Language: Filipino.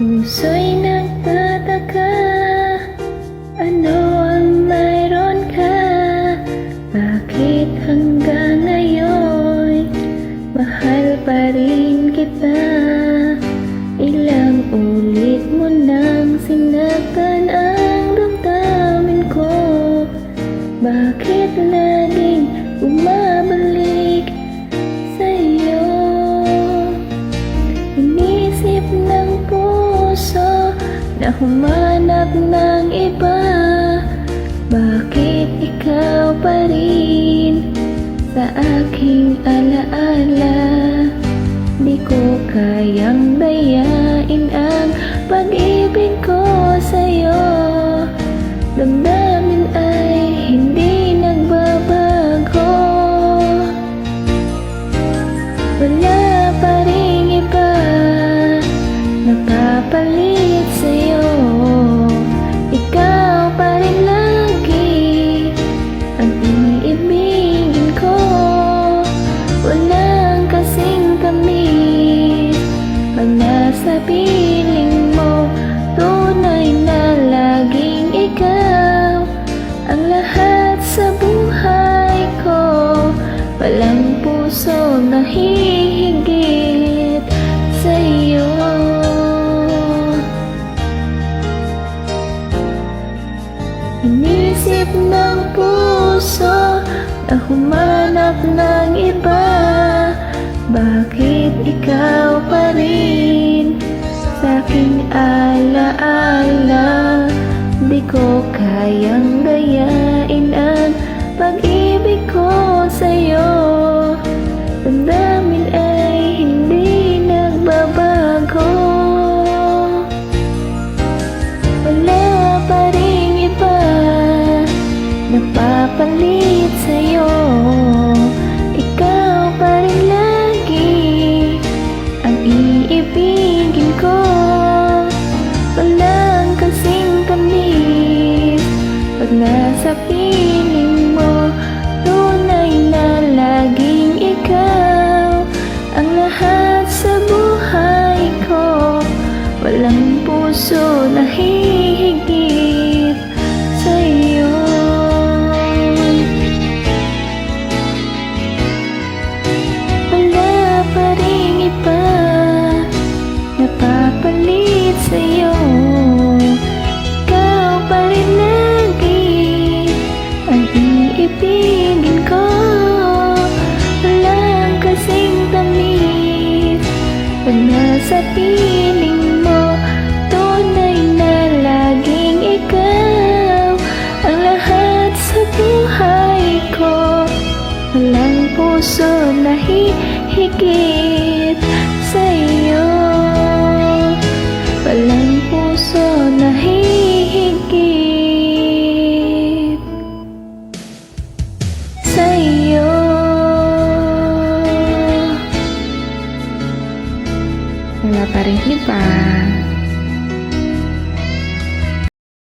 Puso'y nagtataka, ano ang mayroon ka? Bakit hanggang ngayon mahal pa rin kita? Ilang ulit mo nang sinaktan ang damdamin ko. Bakit laging bumabalik sa'yo? Inisip ng puso na humanap ng iba. Bakit ikaw pa rin sa aking alaala? Di ko kayang dayain ang pag-ibig ko sa'yo. Damdamin ay hindi nagbabago. Wala pa ring iba nakapalit sa'yo. Ikaw pa rin lagi ang iibigin ko. Walang kasing tamis pag nasa piling mo. Tunay na laging ikaw ang lahat sa buhay ko. Walang puso na hihigit sa'yo. Inisip ng puso na humanap ng iba. Bakit ikaw pa rin sa aking alaala? Di ko kayang dayain ang pag-ibig ko sa'yo. Damdamin ay hindi nagbabago. Wala pa ring iba napapalit sa'yo. Ikaw pa rin lagi ang iibigin ko. Walang kasing tamis pag nasa piling mo. Tunay na laging ikaw ang lahat sa buhay ko. Walang puso na hihigit sa'yo. Wala pa ring iba napapalit sa'yo. Ikaw pa rin lagi ang iibigin ko. Walang kasing tamis pag nasa piling mo. Tunay na laging ikaw ang lahat sa buhay ko. Walang puso na hihigit sa'yo. Walang puso na hihigit sa'yo. Wala pa rin iba.